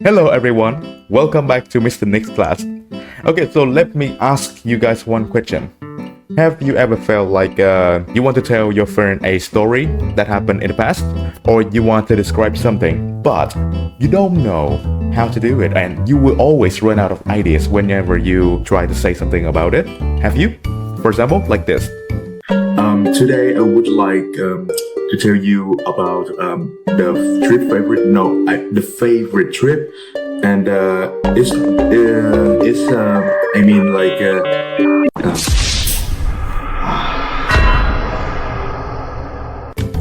Hello everyone, welcome back to Mr. Nick's class. Okay, so let me ask you guys one question. Have you ever felt like you want to tell your friend a story that happened in the past, or you want to describe something, but you don't know how to do it, and you will always run out of ideas whenever you try to say something about it? Have you? For example, like this. Today I would like to tell you about the favorite trip, and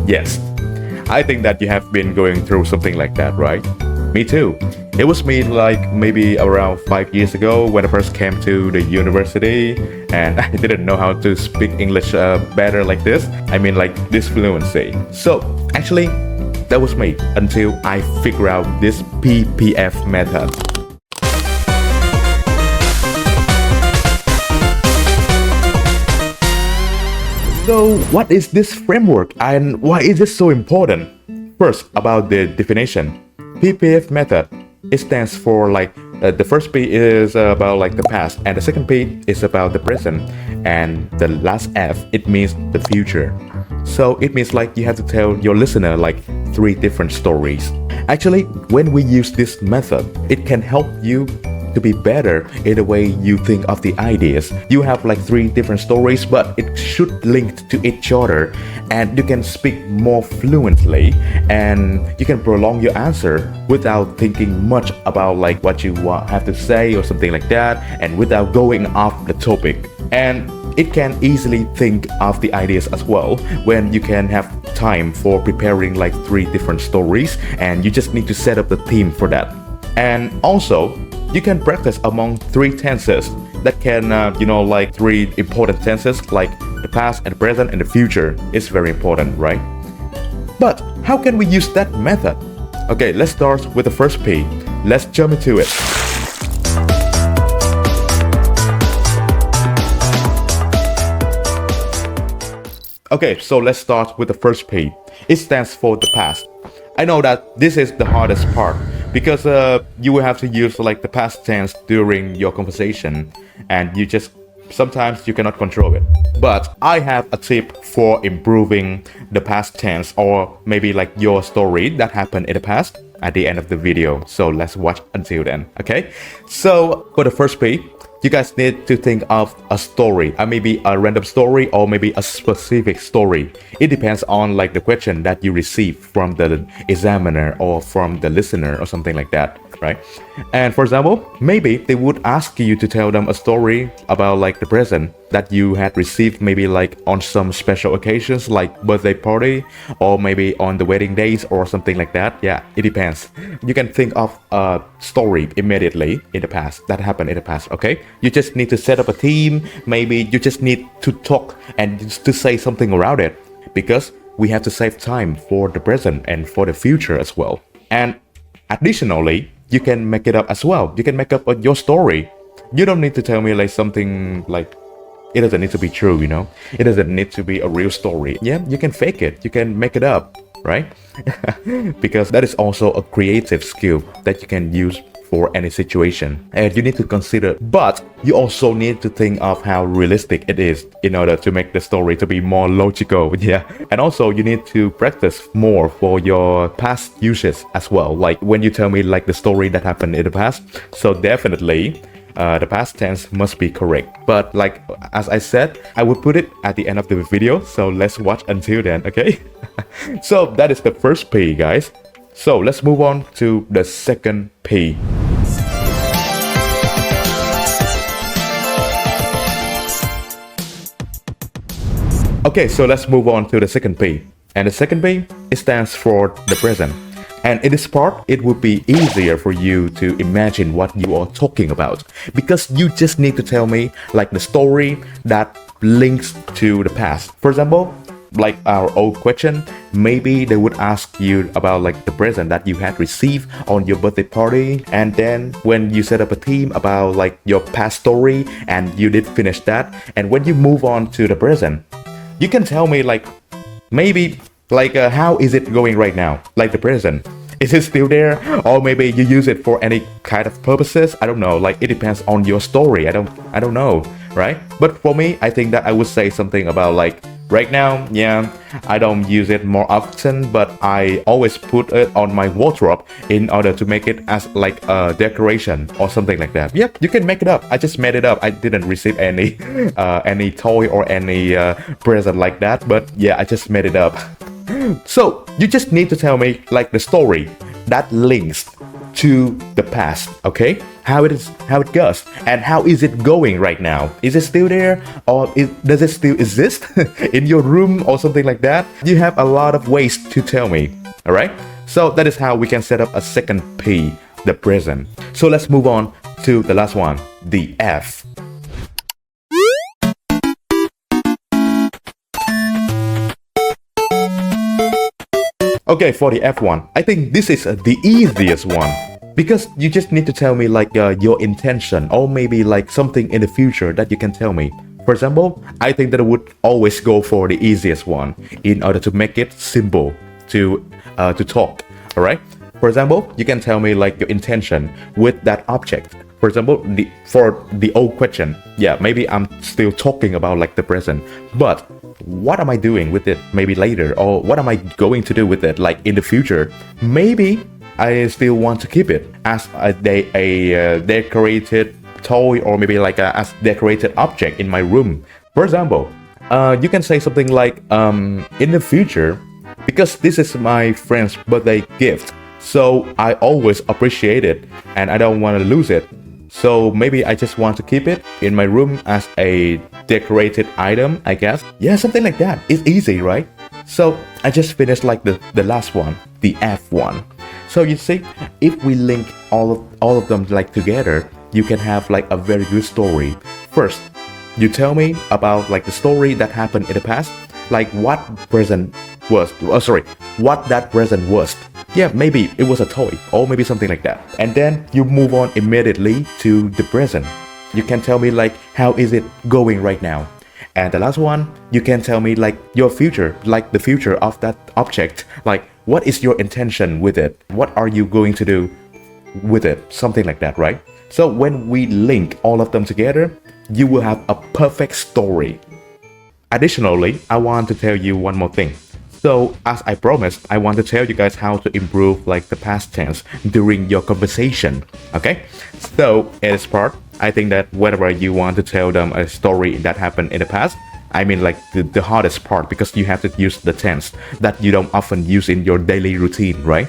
Yes, I think that you have been going through something like that, right? Me too. It was me like maybe around 5 years ago when I first came to the university and I didn't know how to speak English better like this. I mean like this fluency. So actually that was me until I figure out this PPF method. So what is this framework and why is it so important? First, about the definition. PPF method, it stands for like the first P is about like the past, and the second P is about the present, and the last F, it means the future. So it means like you have to tell your listener like 3 different stories. Actually, when we use this method, it can help you to be better in the way you think of the ideas. You have like 3 different stories, but it should link to each other, and you can speak more fluently, and you can prolong your answer without thinking much about like what you have to say or something like that, and without going off the topic. And it can easily think of the ideas as well when you can have time for preparing like 3 different stories, and you just need to set up the theme for that. And also you can practice among 3 tenses that can, like 3 important tenses like the past and the present and the future. It's very important, right? But how can we use that method? Okay, let's start with the first P. Let's jump into it. Okay, so let's start with the first P. It stands for the past. I know that this is the hardest part because you will have to use like the past tense during your conversation, and sometimes you cannot control it. But I have a tip for improving the past tense, or maybe like your story that happened in the past, at the end of the video. So let's watch until then, okay? So for the first P, you guys need to think of a story, maybe a random story or maybe a specific story. It depends on like the question that you receive from the examiner or from the listener or something like that, right? And for example, maybe they would ask you to tell them a story about like the present that you had received, maybe like on some special occasions like birthday party, or maybe on the wedding days or something like that. Yeah, it depends. You can think of a story immediately in the past that happened in the past, okay? You just need to set up a theme. Maybe you just need to talk and just to say something around it, because we have to save time for the present and for the future as well. And additionally, you can make it up as well. You can make up your story. You don't need to tell me like something like, it doesn't need to be true, you know? It doesn't need to be a real story. Yeah, you can fake it. You can make it up, right? Because that is also a creative skill that you can use for any situation, and you need to consider, but you also need to think of how realistic it is in order to make the story to be more logical. Yeah, and also you need to practice more for your past uses as well, like when you tell me like the story that happened in the past. So definitely the past tense must be correct, but like as I said, I will put it at the end of the video, so let's watch until then, okay? So that is the first P, guys. So let's move on to the second P. Okay, so let's move on to the second P. And the second P, it stands for the present. And in this part, it would be easier for you to imagine what you are talking about, because you just need to tell me like the story that links to the past. For example, like our old question, maybe they would ask you about like the present that you had received on your birthday party, and then when you set up a theme about like your past story and you did finish that, and when you move on to the present, you can tell me like maybe like how is it going right now, like the present, Is it still there? Or maybe you use it for any kind of purposes? I don't know. Like it depends on your story. I don't know, right? But for me, I think that I would say something about like right now, yeah, I don't use it more often, but I always put it on my wardrobe in order to make it as like a decoration or something like that. Yep, you can make it up. I just made it up. I didn't receive any toy or any present like that, but yeah, I just made it up. So you just need to tell me like the story that links to the past, okay? How it goes, and how is it going right now? Is it still there, or does it still exist in your room or something like that? You have a lot of ways to tell me, all right? So that is how we can set up a second P, the present. So let's move on to the last one, the F. Okay, for the F1, I think this is the easiest one. Because you just need to tell me like your intention, or maybe like something in the future that you can tell me. For example, I think that I would always go for the easiest one in order to make it simple to talk. All right. For example, you can tell me like your intention with that object. For example, for the old question, yeah, maybe I'm still talking about like the present, but what am I doing with it maybe later, or what am I going to do with it like in the future? Maybe I still want to keep it as a decorated toy, or maybe like as decorated object in my room. For example, you can say something like in the future, because this is my friend's birthday gift, so I always appreciate it and I don't want to lose it. So maybe I just want to keep it in my room as a decorated item, I guess. Yeah, something like that. It's easy, right? So I just finished like the last one, the F1. So you see, if we link all of them like together, you can have like a very good story. First, you tell me about like the story that happened in the past, like what present was, what that present was. Yeah, maybe it was a toy or maybe something like that. And then you move on immediately to the present. You can tell me like how is it going right now. And the last one, you can tell me like your future, like the future of that object, like what is your intention with it? What are you going to do with it? Something like that, right? So when we link all of them together, you will have a perfect story. Additionally, I want to tell you one more thing. So as I promised, I want to tell you guys how to improve like the past tense during your conversation. Okay? So in this part, I think that whenever you want to tell them a story that happened in the past, I mean like the hardest part, because you have to use the tense that you don't often use in your daily routine, right?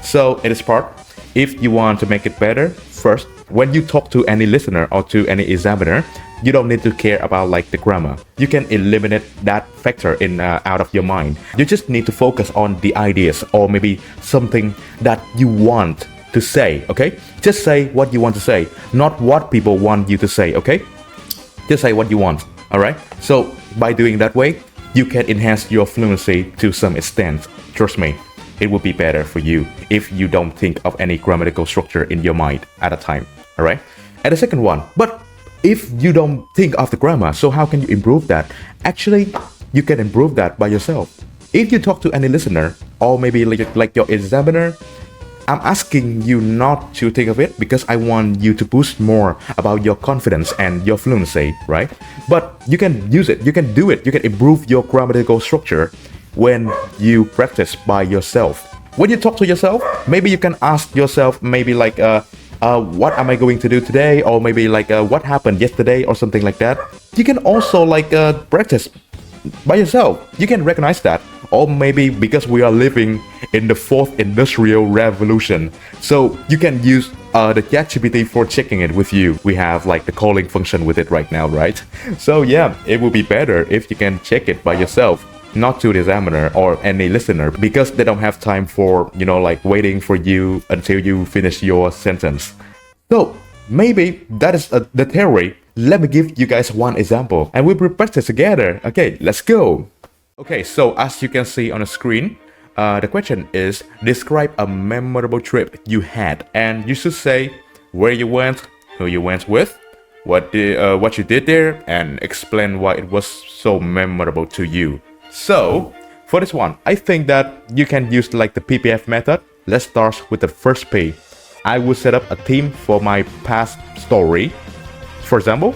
So in this part, if you want to make it better, first, when you talk to any listener or to any examiner, you don't need to care about like the grammar. You can eliminate that factor in out of your mind. You just need to focus on the ideas, or maybe something that you want to say, okay? Just say what you want to say, not what people want you to say, okay? Just say what you want, all right? So by doing that way, you can enhance your fluency to some extent. Trust me, it will be better for you if you don't think of any grammatical structure in your mind at a time, all right? And the second one, but if you don't think of the grammar, so how can you improve that? Actually, you can improve that by yourself. If you talk to any listener, or maybe like your examiner, I'm asking you not to think of it, because I want you to boost more about your confidence and your fluency, right? But you can use it, you can do it, you can improve your grammatical structure when you practice by yourself. When you talk to yourself, maybe you can ask yourself maybe like what am I going to do today, or maybe like what happened yesterday or something like that. You can also like practice by yourself. You can recognize that. Or maybe because we are living in the 4th industrial revolution, so you can use the ChatGPT for checking it with you. We have like the calling function with it right now, right? So yeah, it would be better if you can check it by yourself, not to the examiner or any listener, because they don't have time for, you know, like waiting for you until you finish your sentence. So maybe that is the theory. Let me give you guys one example and we will practice together. Okay, let's go. Okay, so as you can see on the screen, the question is, describe a memorable trip you had, and you should say where you went, who you went with, what you did there, and explain why it was so memorable to you. So for this one, I think that you can use like the PPF method. let's start with the first P. I will set up a theme for my past story. For example,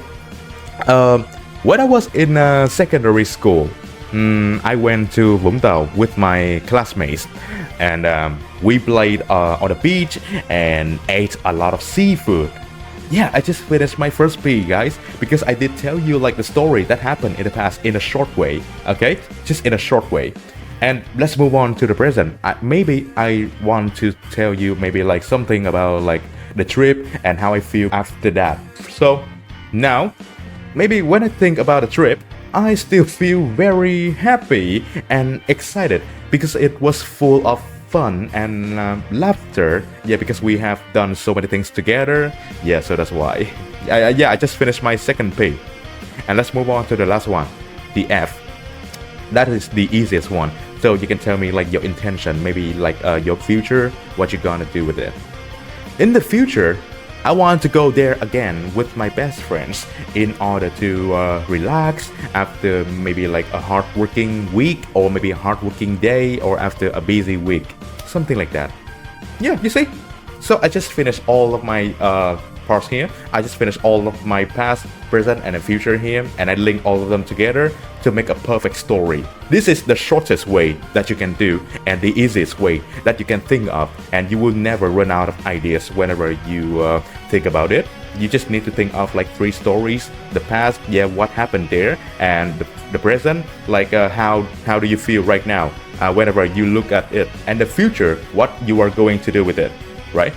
when I was in secondary school, I went to Vũng Tàu with my classmates, and we played on the beach and ate a lot of seafood. Yeah, I just finished my first P, guys, because I did tell you like the story that happened in the past in a short way, okay? Just in a short way. And let's move on to the present. Maybe I want to tell you maybe like something about like the trip and how I feel after that. So now, maybe when I think about the trip, I still feel very happy and excited because it was full of fun and laughter. Yeah, because we have done so many things together. Yeah, so that's why. I just finished my second P. And let's move on to the last one, the F. That is the easiest one. So you can tell me like your intention, maybe like your future, what you're gonna do with it. In the future, I want to go there again with my best friends in order to relax after maybe like a hard-working week or maybe a hard-working day or after a busy week. Something like that. Yeah, you see? So I just finished all of my parts here. I just finished all of my past, present, and the future here, and I link all of them together to make a perfect story. This is the shortest way that you can do and the easiest way that you can think of, and you will never run out of ideas whenever you think about it. You just need to think of like 3 stories: the past, yeah, what happened there, and the present, like how do you feel right now whenever you look at it, and the future, what you are going to do with it, right?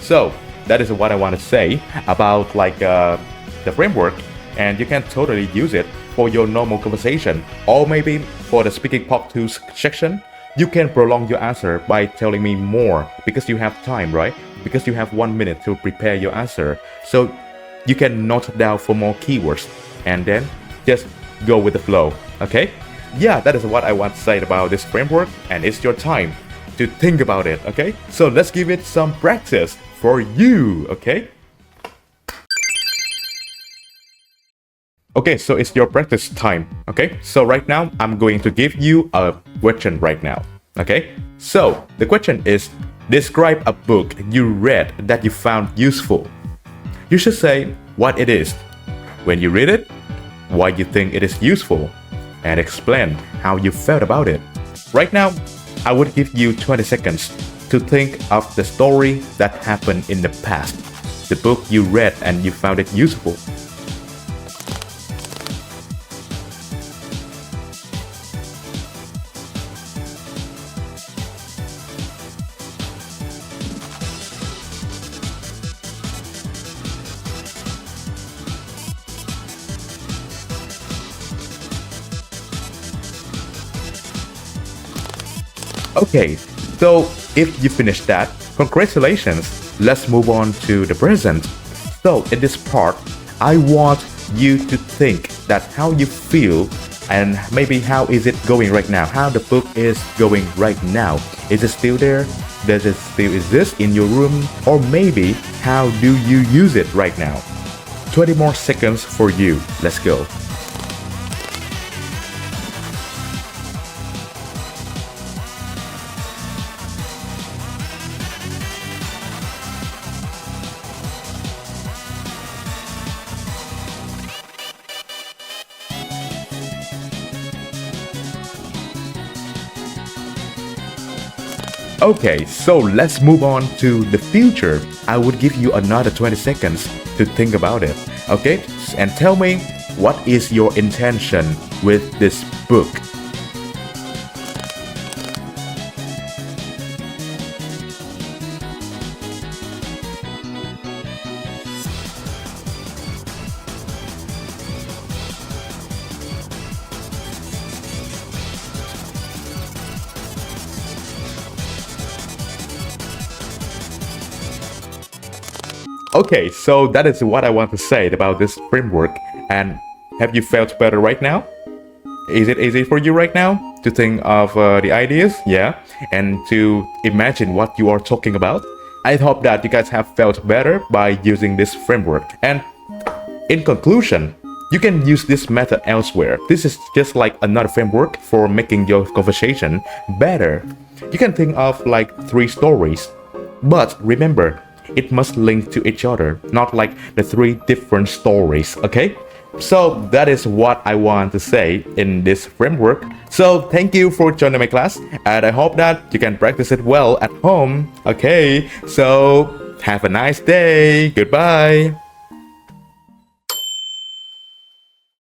So that is what I want to say about like the framework, and you can totally use it for your normal conversation, or maybe for the speaking part 2 section. You can prolong your answer by telling me more because you have time, right? Because you have 1 minute to prepare your answer, so you can note down for more keywords and then just go with the flow. Okay, yeah, that is what I want to say about this framework, and it's your time to think about it. Okay, so let's give it some practice for you. Okay, so it's your practice time. Okay, so right now I'm going to give you a question right now. Okay, so the question is, describe a book you read that you found useful. You should say what it is, when you read it, why you think it is useful, and explain how you felt about it. Right now, I would give you 20 seconds to think of the story that happened in the past, the book you read and you found it useful. Okay, so if you finished that, congratulations. Let's move on to the present. So in this part, I want you to think that how you feel and maybe how is it going right now, how the book is going right now. Is it still there? Does it still exist in your room? Or maybe how do you use it right now? 20 more seconds for you. Let's go. Okay, so let's move on to the future. I would give you another 20 seconds to think about it, okay? And tell me, what is your intention with this book? Okay, so that is what I want to say about this framework. And have you felt better right now? Is it easy for you right now to think of the ideas? Yeah, and to imagine what you are talking about? I hope that you guys have felt better by using this framework. And in conclusion, you can use this method elsewhere. This is just like another framework for making your conversation better. you can think of like 3 stories. But remember, it must link to each other, not like the 3 different stories, okay? So that is what I want to say in this framework. So thank you for joining my class, and I hope that you can practice it well at home. Okay, so have a nice day. Goodbye.